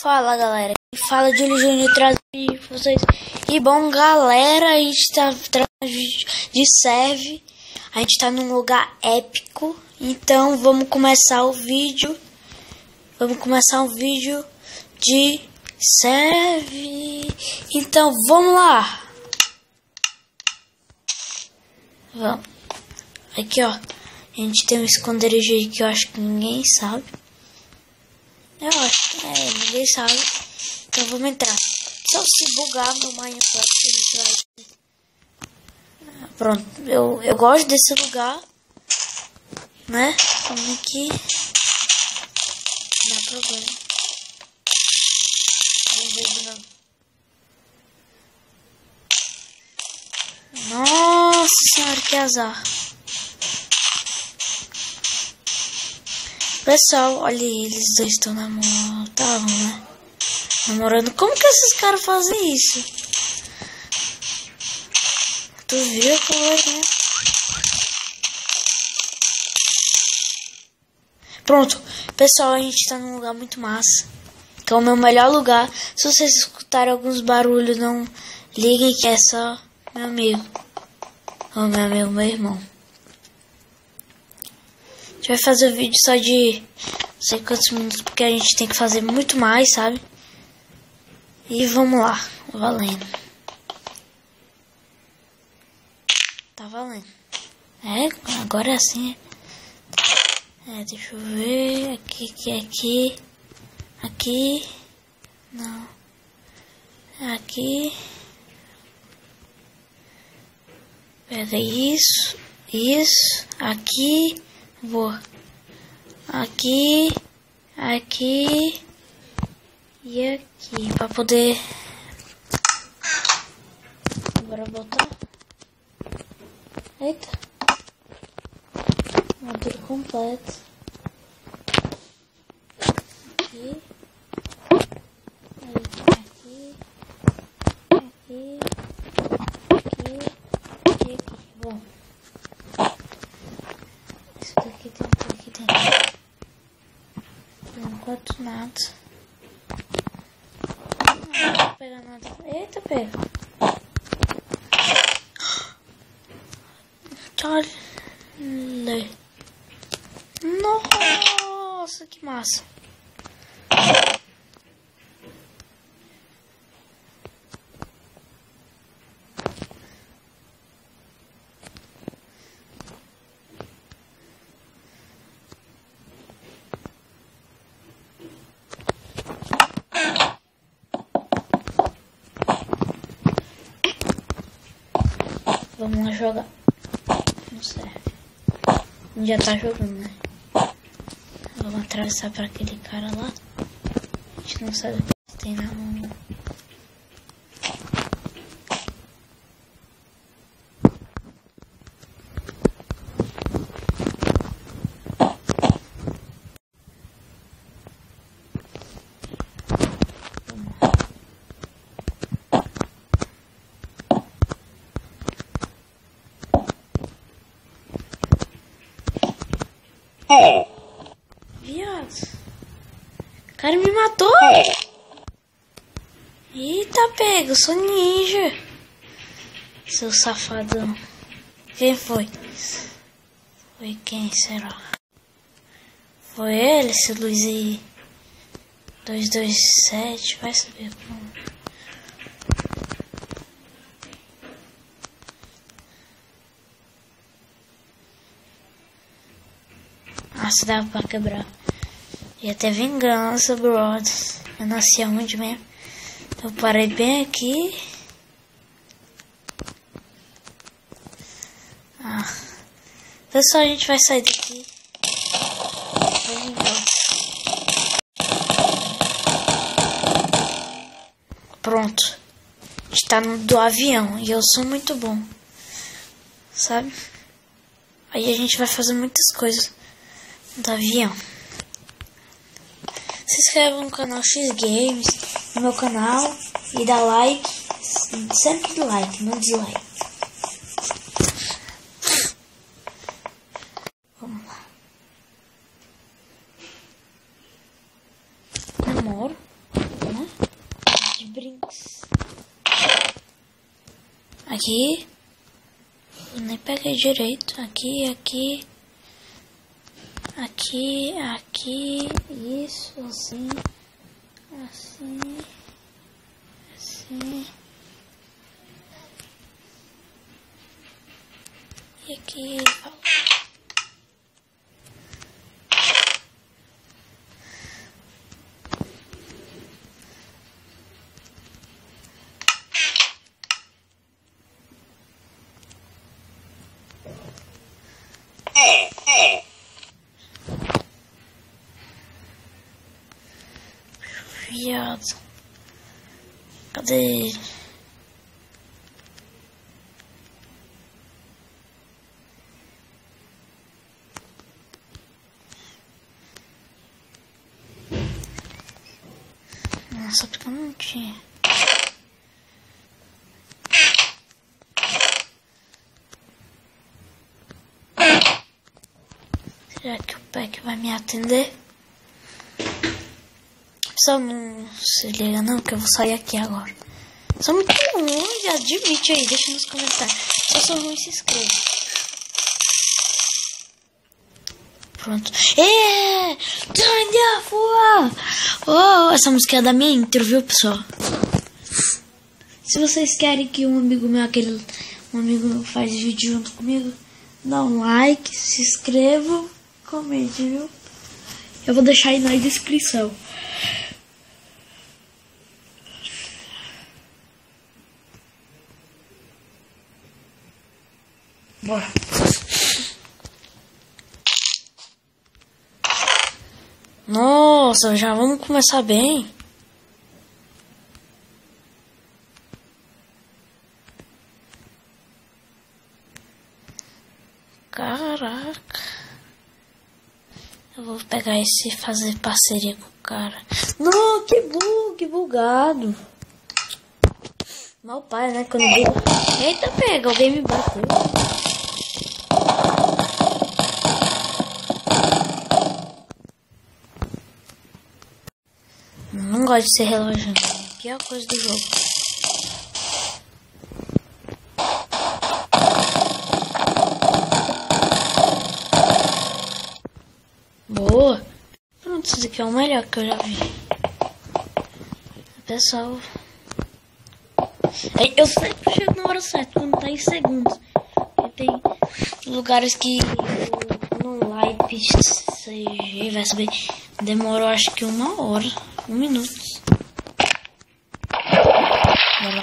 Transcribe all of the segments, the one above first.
Fala galera, fala de Júnior traz vídeo pra vocês. E bom galera, a gente tá trazendo vídeo de serve. A gente tá num lugar épico. Então vamos começar o vídeo. Vamos começar um vídeo de serve. Então vamos lá. Vamos. Aqui ó, a gente tem um esconderijo aí que eu acho que ninguém sabe. Eu acho que ninguém sabe. Então vamos entrar. Só se bugar meu Minecraft, a gente vai. Pronto, eu gosto desse lugar, né? Vamos aqui. Não há problema. Vamos ver de novo. Nossa senhora, que azar. Pessoal, olha aí, eles dois estão namorando, estavam, né? Namorando. Como que esses caras fazem isso? Tu viu como é, né? Pronto, pessoal, a gente tá num lugar muito massa. Que é o meu melhor lugar. Se vocês escutarem alguns barulhos, não liguem que é só meu amigo. Ou meu amigo, meu irmão. A gente vai fazer o vídeo só de não sei quantos minutos, porque a gente tem que fazer muito mais, sabe? E vamos lá, valendo. Tá valendo. Agora é assim. Deixa eu ver. Aqui. Aqui. Não. Aqui. Pega isso. Isso. Aqui. Vou aqui e aqui para poder agora botar. Eita, monturo completo aqui, aqui. Bom, isso daqui tem aqui dentro. Não enquanto nada. Não vou pegar nada. Eita, pega. Olha. Nossa, que massa. Vamos lá jogar. Não serve. A gente já tá jogando, né? Vamos atravessar para aquele cara lá. A gente não sabe o que tem na mão. Viado, o cara me matou. Eita, pega, eu sou ninja. Seu safadão. Quem foi? Foi quem será? Foi ele, esse Luiz aí. 227, vai saber como. Nossa, dava pra quebrar. Ia ter vingança, brothers. Eu nasci aonde mesmo? Eu parei bem aqui. Pessoal, a gente vai sair daqui. Pronto. A gente tá no do avião. E eu sou muito bom. Sabe? Aí a gente vai fazer muitas coisas do avião. Se inscreva no canal X Games, no meu canal, e dá like, sempre do like, não dislike. Vamos lá. Namoro. Aqui. Eu nem peguei direito. Aqui, aqui. Aqui, aqui. Isso, assim. Assim. Assim. E aqui. Viado. Cadê ele? Nossa, porque eu não tinha. Será que o Peck vai me atender? Só não se liga não, que eu vou sair aqui agora. Sou muito ruim, admite aí, deixa nos comentários. Se eu sou ruim, se inscreva. Pronto. Oh, essa música é da minha intro, viu, pessoal? Se vocês querem que um amigo meu, um amigo meu faz vídeo junto comigo, dá um like, se inscreva, comente, viu? Eu vou deixar aí na descrição. Bora. Nossa, já vamos começar bem. Caraca. Eu vou pegar esse e fazer parceria com o cara. Não, que bugado. Mal pai, né? Quando buga. Eita, pega, alguém me bateu. Não gosto de ser relógio. É a pior coisa do jogo. Boa. Pronto, isso aqui é o melhor que eu já vi. Pessoal. Eu sempre chego na hora certa, quando tá em segundos. Porque tem lugares que no live CG vai saber. Demorou acho que 1 hora, 1 minuto. Vai lá.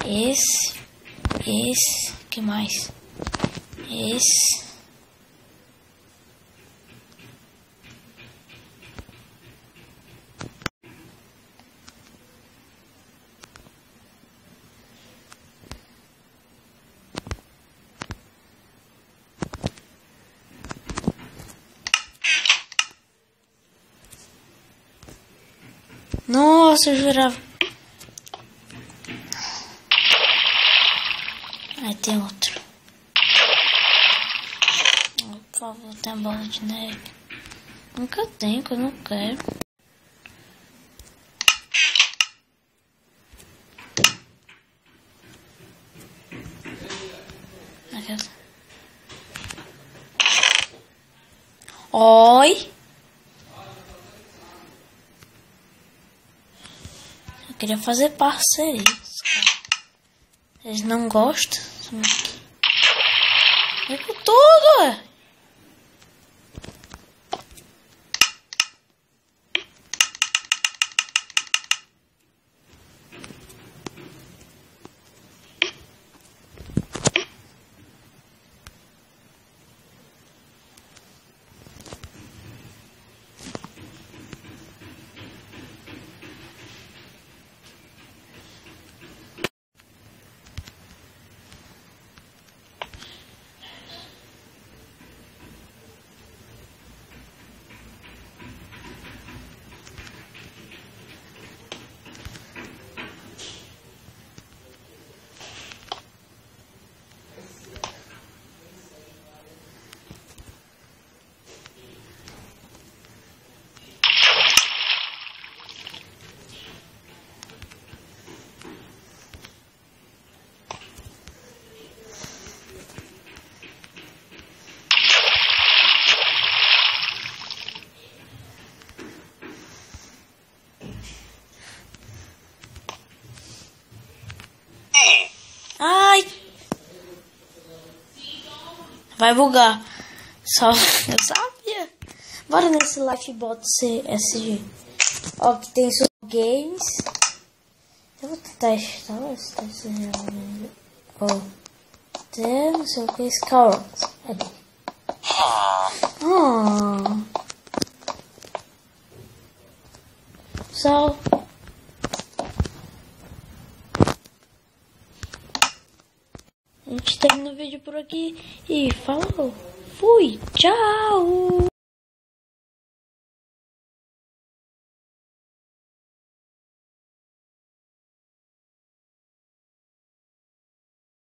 Esse. Que mais? Esse. Nossa, eu jurava. Aí tem outro. Oh, por favor, tem a bola de neve. Nunca tenho, que eu não quero. Oi. Eu queria fazer parceria. Eles não gostam. É com tudo, ué. vai bugar. Só eu sabia. Bora nesse Lifebot CSG. Ó, que tem só games. Eu vou testar se tá realmente. Ó, tem não sei o que, Scout. Só. A gente termina o vídeo por aqui e falou. Fui, tchau.